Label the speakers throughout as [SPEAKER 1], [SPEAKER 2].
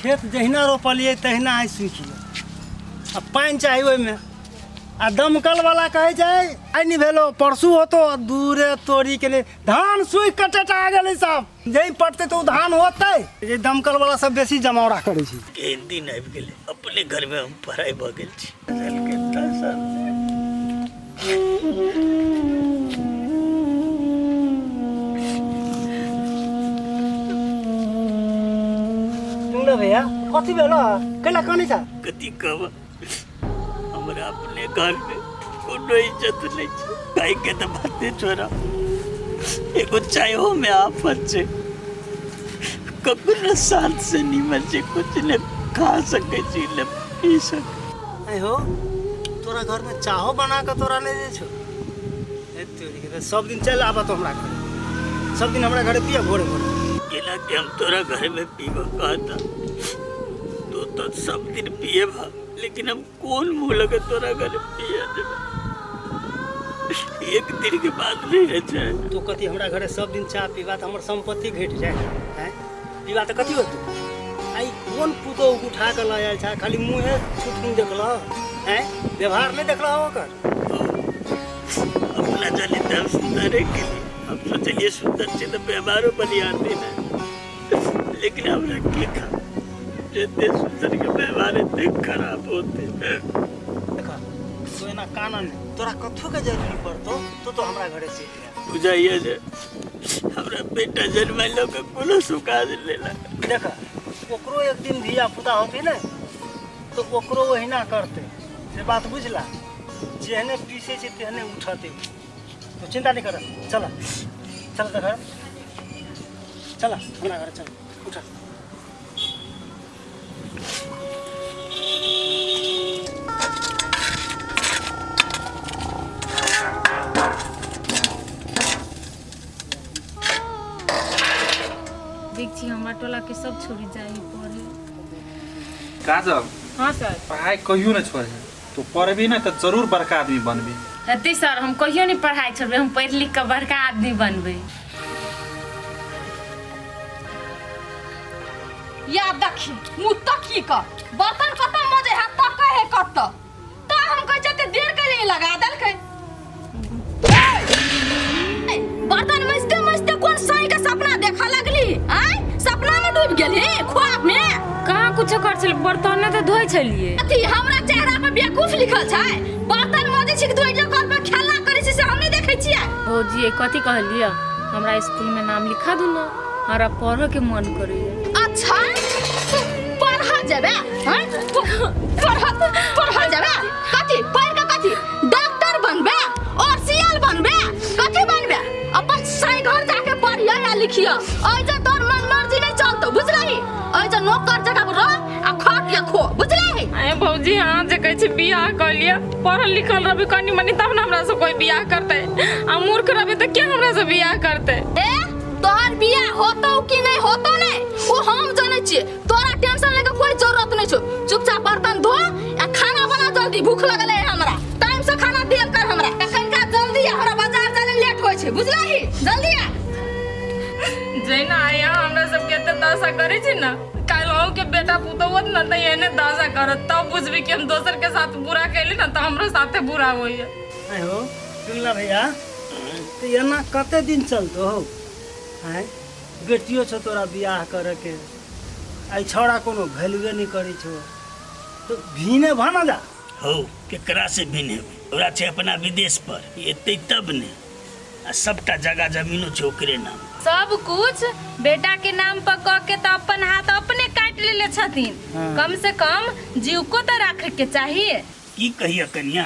[SPEAKER 1] खेत जहिना रोपलिए तहिना आई सूखि गेल। आ पानि चाही ओहिमे। आ दमकल वाला कहे जाए आई नहीं भेलो परसू होतो दूरे तोड़ी के लिए धान सूखि कटेटा आ गेलै सब। जही पटते तो धान होते। ये दमकल वाला सब बेसी जमावड़ा करे छी।
[SPEAKER 2] के दिन आबि गेलै अपने घर में हम पढ़ाई भ गेल छी। चल के टेंशन
[SPEAKER 1] तुंगला भैया कथी भेलो कैला कनी था
[SPEAKER 2] कथी कहब हमरा अपने घर में कोनो इज्जत नहीं छै। काहे के त बाते छोड़ा एगो चायो में आफत छै। ककरो साथ से निमन छै कुछ ने खा सके छी ले पी सके।
[SPEAKER 1] आई हो तोरा घर में चाहो बना के तोरा ले जे छो। ए तेरी के सब दिन चल आबा तो हमरा घर। सब दिन हमरा घरे पिया भोरे भोरे।
[SPEAKER 2] केला के हम तोरा घर में पीबा कहता तो सब दिन पिए भा लेकिन हम कौन मुंह लगे तोरा घर पिए देबे। एक दिन के बाद नहीं रह जाए
[SPEAKER 1] तो कथी हमरा घरे सब दिन चाह पीबा त हमर संपत्ति घट जाए हैं पीबा त कथी होत। आई कौन पुतो उठा के ल आयल छ खाली मुंहे छुटकिन देखल हैं व्यवहार नहीं देखल ओकर।
[SPEAKER 2] अपना जाने तब सुंदर है के लिए हम सोचलिए सुंदर से तो व्यवहारों बनी आती ना लेकिन हमरा की खा जितने सुंदर के व्यवहार इतने खराब होते।
[SPEAKER 1] देखा तो एना कानन तोरा कथो के जरूरी पड़तो तो हमरा घरे से
[SPEAKER 2] बुझाइए जे हमरा बेटा जन्मलो के कोनो सुखा लेला।
[SPEAKER 1] देखा ओकरो एक दिन धिया पुता होती ना तो ओकरो वहीना करते से बात बुझला। जेहने पीसे से तेहने उठाते तो चिंता नहीं कर। चला चल देखा चला हमरा घर चल उठा।
[SPEAKER 3] देखी हमारा टोला के सब छोड़ी जाए पढ़े।
[SPEAKER 4] काजल
[SPEAKER 3] हाँ सर
[SPEAKER 4] पढ़ाई कहियो न छोड़े तो पढ़बी ना तो जरूर बड़का आदमी बनबी।
[SPEAKER 3] हती सर हम कहियो नहीं पढ़ाई छोड़बे हम पढ़ लिख के बड़का आदमी बनबे।
[SPEAKER 5] या देखी मुँह तकी कर बर्तन खत्म हो जाए हाथ तक है कत तो हम कह जते देर के लिए लगा दल के बर्तन मजते मजते कौन सही का सपना देखा लगली आय सपना में डूब गेली ख्वाब में।
[SPEAKER 3] कहाँ कुछ कर छल बर्तन तो धोई छलिए।
[SPEAKER 5] अथी हमरा चेहरा पे बेवकूफ लिखल छै बर्तन मजे छिक धोइ जे घर पे खेला करे से हम नहीं देखे छियै।
[SPEAKER 3] ओ जी कथी कहलिए हमरा स्कूल में नाम लिखा दू ना हमरा पढ़े के मन करे।
[SPEAKER 5] अच्छा पढ़ा जाबे हैं पढ़ा जाबे कथी पढ़ के कथी डॉक्टर बनबे और सीएल बनबे कथी बनबे अपन सही घर जाके पढ़िया या लिखिया। ओइ जे तोर मन मर्जी नहीं चलतो बुझलही ओइ जे नौकर जगह पर रह आ खट या खो बुझलही।
[SPEAKER 3] अरे भौजी हाँ जे कहै छी बियाह कर लिया पढ़ल लिखल रहबे कनी मनी तब ना हमरा से कोई बियाह करते आ मूर्ख रहबे त के हमरा से बियाह करते।
[SPEAKER 5] ए तोहर बियाह होतो कि नहीं होतो नहीं वो हम जाने छिए तोरा टेंशन लेके कोई जरूरत नहीं छो। चुपचाप बर्तन धो आ खाना बना जल्दी भूख लगल है हमरा टाइम से खाना दिया कर हमरा कनिका जल्दी आ हमरा बाजार जाने लेट होय छै बुझलही जल्दी आ।
[SPEAKER 3] जैना आया हमरा सब के त दासा करे छी ना काल हो के बेटा पुतोवत न त एने दासा करत तब बुझबी कि हम दोसर के साथ बुरा कैली ना त हमरो साथे बुरा होइए।
[SPEAKER 1] आई हो तुंगला भैया तो एना कते दिन चलतो हो हैं बेटियो छो तोरा बियाह करे के आई छौड़ा कोनो वैल्यूए नहीं करी छो तो भीने भाना जा
[SPEAKER 2] हो केकरा से भिने ओरा छै अपना विदेश पर एते तब ने आ सबटा जगह जमीनो छै ओकरे नाम।
[SPEAKER 3] सब कुछ बेटा के नाम पर क के त अपन हाथ अपने काट लेले छथिन। कम से कम जीव को तो रखे के चाहिए।
[SPEAKER 2] की कहिए कन्या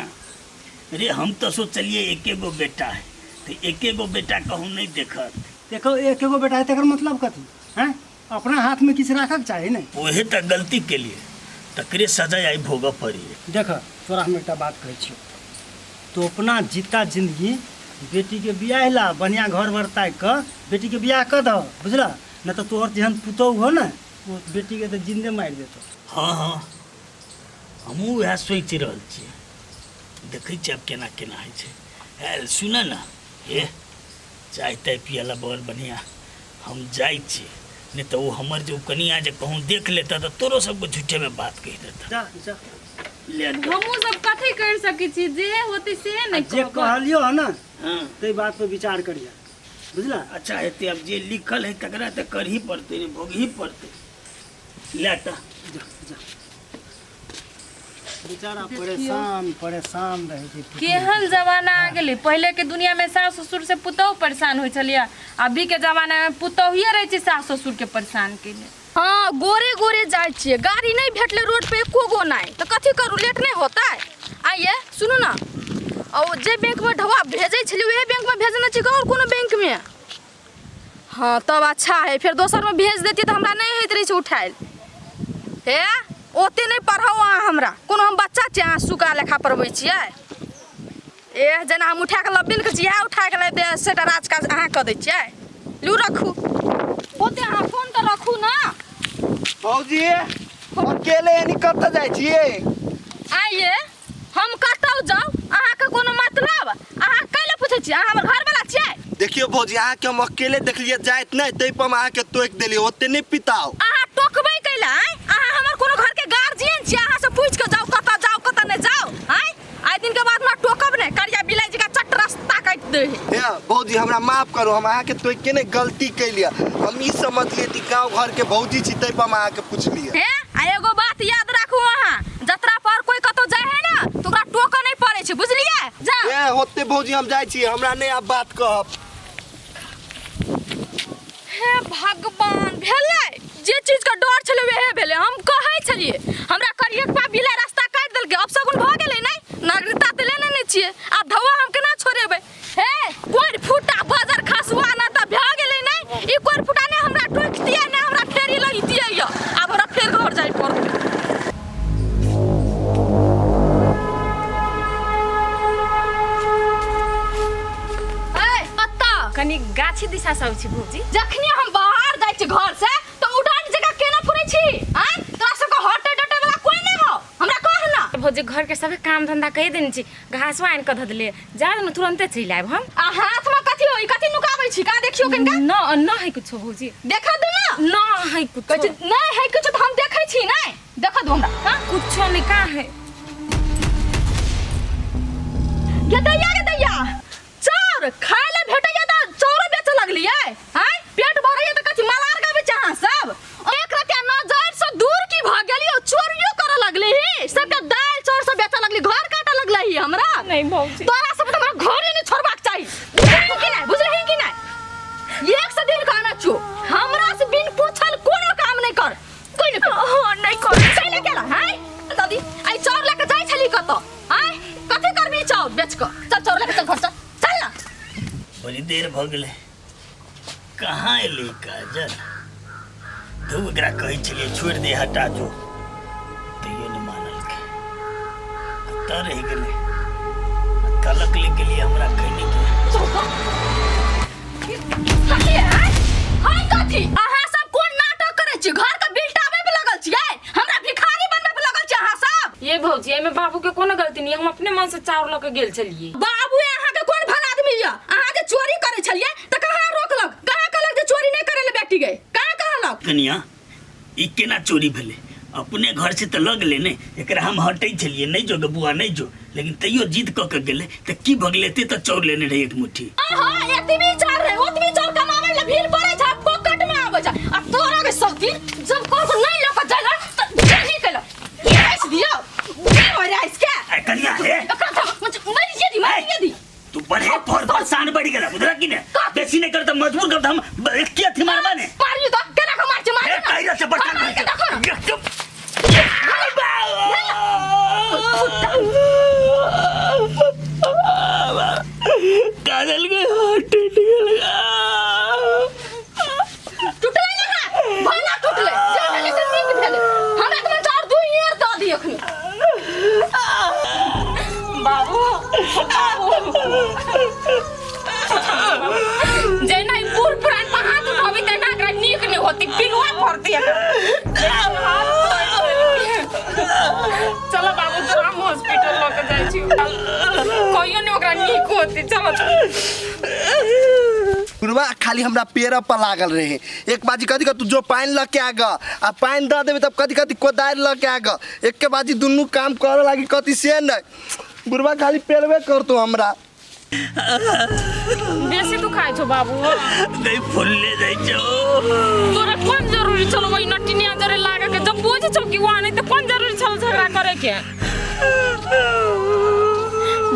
[SPEAKER 2] अरे हम तो सोचलिए एके गो बेटा है तो एके गो बेटा कहूँ नहीं देखत।
[SPEAKER 1] देखो एक एगो बेटा है तेकर मतलब कथी हैं अपना हाथ में किछ रखक चाहिए नहीं।
[SPEAKER 2] ओहे त गलती के लिए तकरे सजा आई भोग पड़ी।
[SPEAKER 1] देख तोरा हम एक बात कहै छियो तो अपना जीता जिंदगी बेटी के बियाह ला बढ़िया घर वर ताक के बेटी के बियाह कर दो बुझला न तो तोहर जेहन पुतौ हो ना वो बेटी के तो जिंदे मार देतो।
[SPEAKER 2] हाँ हाँ हमहूँ वएह सोचि रहल छियै देखै छियै अब केना केना होइ छै। सुन ना ये चाय ताय पियला बड़ बढ़िया हम जाइ छी नहीं तो वो हमर जो कनिया जे कहूँ देख लेता तो तोरो सबको झूठे में बात कह देता।
[SPEAKER 1] जा जा
[SPEAKER 2] ले तो।
[SPEAKER 3] हमहू सब कथी कर सकै छी जे होते से नहीं
[SPEAKER 1] जे
[SPEAKER 3] कहब।
[SPEAKER 1] कहलियो है ना
[SPEAKER 2] हाँ
[SPEAKER 1] ते बात पे विचार करिया बुझला।
[SPEAKER 2] अच्छा हेते अब जे लिखल है तकरा तो कर ही पड़ते रे भोग ही पड़ते। ले तो।
[SPEAKER 1] जा जा बेचारा परेशान परेशान रहे छै।
[SPEAKER 3] केहन जमाना आ गेलै। पहले के दुनिया में सास ससुर से पुतोह परेशान होइ छलियै, अभी के जमाना में पुतोहिए रहे छै सास ससुर के परेशान केले।
[SPEAKER 5] हाँ गोरे गोरे जाए छिए, गाड़ी नहीं भेटले रोड पे एको गो नहीं तो कथी करू, लेट नहीं होता है। आइए सुनू ना, और जे बैंक में ढवा भेजे छलिए वही बैंक में भेजना चाहिए और कोनो बैंक में। हाँ तब अच्छा है, फिर दोसर में भेज देती तो हमरा नहीं होइत रही छै उठाइल। हे ओते नहीं पढ़ाओ अहाँ हमरा, कोनो हम बच्चा छियै अहाँ सुका लेखा पढ़बै छियै। ए जेना हम उठा के लब्बिन के छियै उठा के ले सेटा राज काज अहाँ कऽ दै छियै। लू रखू ओते अहाँ फोन तऽ रखू ना।
[SPEAKER 6] भौजी अकेले यानी कतऽ जाइ छियै?
[SPEAKER 5] आइए हम कतौ जाऊ, अहाँके कोनो मतलब? अहाँ कैले पूछै छी? अहाँ हमर घरवाला छियै?
[SPEAKER 6] देखियो भौजी अहाँके हम अकेले देखलिए जाइत नहीं तै पर हम अहाँके टोक देलिए, ओते नहीं पिताओ।
[SPEAKER 5] अहाँ टोकबै कैला? अहाँ हमर कोनो घर के गार्जियन छियै, अहाँ से पूछ के जाऊ कतऽ नहीं जाऊ। आइ आइ दिन के बाद हमरा टोकब नहीं, करिया बिलाई जी का चट रास्ता काट दे।
[SPEAKER 6] हे भौजी हमरा माफ करू, हम अहाँके टोक के नहीं गलती कैलिए। हम ई समझलिए कि गांव घर के भौजी छी तै पर हम अहाँके पूछलिए।
[SPEAKER 5] हे आ एगो बात याद राखू, अहाँ जतरा पर कोई कतौ जाय है ना तो ओकरा टोक नहीं पड़े छै, बुझलिए? जा
[SPEAKER 6] ए होते भौजी हम जाइ छी, हमरा नहीं आब बात कहब।
[SPEAKER 5] हे भगवान, भेलै जे चीज का डर छलै वहे भेलै। हम कहै छलिए हमरा करियक पा बिला रास्ता काट देलकै, अब सगुन भ गेलै नहीं, नागरिकता त लेने नहीं छियै, आ धवा हम केना छोड़ेबै? हे कोर फुटा बाजार खसुआ ना त भ गेलै नहीं, ई कोर फुटा ने हमरा टोक दिया ने हमरा फेरी लगी दिया या, अब हमरा फेर घर जाय पड़त। ए अत्ता
[SPEAKER 3] कनी गाछी दिशा से छी भौजी।
[SPEAKER 5] जखनी हम बाहर जाइ छी घर से तो उड़ान जगह केना फुरै छी? आय तोरा सबके हटे डटे वाला कोई नहीं हो, हमरा कह ना।
[SPEAKER 3] भौजी घर के सब काम धंधा कहि देने छी, घासो आनि के ध देले, जा न तुरंते चलि आइब हम।
[SPEAKER 5] आ हाथ में कथी होई, कथी नुकाबै छी? का देखियो कनिका
[SPEAKER 3] न है कुछो भौजी,
[SPEAKER 5] देखा दू ना।
[SPEAKER 3] न है कुछो,
[SPEAKER 5] कथी नहीं है कुछ तो हम देखै छी नहीं, देखा दू हमरा। हां
[SPEAKER 3] कुछो नहीं का है।
[SPEAKER 5] गे दैया चाउर खाय ले भेटैया त चाउर बेच लगलियै। हां पेट भरैया त कथी मलार गाबै छी अहाँ सब? एक रतिया नजर से दूर की भ गेली, चोरियो करे लगली ही, सबके दाल चाउर सब बेच लगली, घर काटे लगलही हमरा।
[SPEAKER 3] नहीं भौजी
[SPEAKER 5] तोरा सब तो हमरा घरे नहीं छोड़बाक चाहिए, बुझलही कि नहीं? एक से दिन कहना छु, हमरा से बिन पूछल कोनो काम नहीं कर, कोई नहीं कर। नहीं कर कैले केला? हैं दादी आई चाउर लेके जाय छली कत? हैं कथि करबी चाउर बेच क? चल चाउर लेके चल घर चल ना।
[SPEAKER 2] बड़ी देर भ गेलै, कहाँ एलै काजल? तू एकरा कहै छलिए छोड़ दे हटा जो, तैयो नहीं मानलकै। कतऽ रहि गेलै? तलक ले गेलिए हमरा कहने के।
[SPEAKER 5] कथि है? हाय कथि? अहाँ सब कोन नाटक करै छी? घर के बिल टाबे पे लगल छियै, हमरा भिखारी बनबे पे लगल छी अहाँ सब।
[SPEAKER 3] ये भौजी एमे बाबू के कोनो गलती नहीं, हम अपने मन से चाउर ल के गेल छलिए।
[SPEAKER 5] बाबू अहाँ के कोन भला आदमी या? अहाँ जे चोरी करे छलिए त कहाँ रोकलक? कहाँ कहलक जे चोरी नहीं करे ले बेटी गए? कहाँ कहलक?
[SPEAKER 2] कनिया ई केना चोरी भेलै? अपने घर से तो लग ले ने, एकरा हम हटै छलिए नहीं जो बुआ नहीं जो, लेकिन तैयो जिद क के गेलै त की भ गेलै? त चाउर लेने रही एक मुट्ठी।
[SPEAKER 5] हां एतबी चाउर रे, ओतबी चाउर कमावे ले भीड़ पड़े छ, पॉकेट में आवे छ। आ तोरा के सब दिन जब को नहीं लेके जाला त जल्दी केला कैस दियो की हो रहा है इसके?
[SPEAKER 2] ए कनिया हे
[SPEAKER 5] मर दी
[SPEAKER 2] तू बड़े परेशान बढ़ गेला, बुझला कि ने? बेसी नहीं कर त मजबूर कर त हम एक के थी मारबा ने।
[SPEAKER 5] मारियो तो केना के मार छ?
[SPEAKER 2] ए काइरा से परेशान
[SPEAKER 5] मार के देखो ना।
[SPEAKER 2] काजल के हाथ टूट गया।
[SPEAKER 5] टूटले ना भला टूटले जल्दी से नीक भेले, हमरा के चाउर दू ईयर द दी अखनी।
[SPEAKER 3] बाबू जेना ई बूढ़ पुरान पर हाथ उठावी तेना एकरा नीक नहीं होती, पिलुआ फरती है। चलो बाबू तो हम हॉस्पिटल लेके जाई छी, कहियो नहीं ओकरा नीक होती। चलो
[SPEAKER 6] बुढ़वा खाली हमरा पेड़ पर लागल रहे। एक बाजी कथी तू जो पानी लग के आग आ पानी दे देबे तब कथी कोदार लग के आग एक के बाजी दुनू काम करे लागी कथी से नहीं। बुढ़वा खाली पेड़वे करतो हमरा।
[SPEAKER 3] बेसी तू खाइ छौ बाबू
[SPEAKER 2] नहीं फुलले जाइ छौ।
[SPEAKER 3] तोरा कोन जरूरी छलो वही नटिनिया जरे लागे के जब बुझ छौ कि वहां नहीं तो कोन जरूरी छल झगड़ा करे के।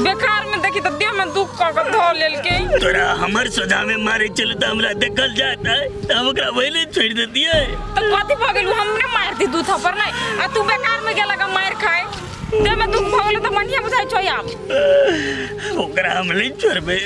[SPEAKER 3] बेकार में देखी तो देह में दुख क धो लेल के।
[SPEAKER 2] तोरा हमर सोझा में मारे चल त हमरा देखल जाता है त हम ओकरा वहिले छोड़ देती है।
[SPEAKER 3] तो कथी भ गेलू हमने मार दी दू थप्पड़ नहीं आ तू बेकार में गेला का मार खाए। देह में दुख भ गेल त बढ़िया बुझाइ छौ आप।
[SPEAKER 2] ओकरा हम नहीं छोड़बे।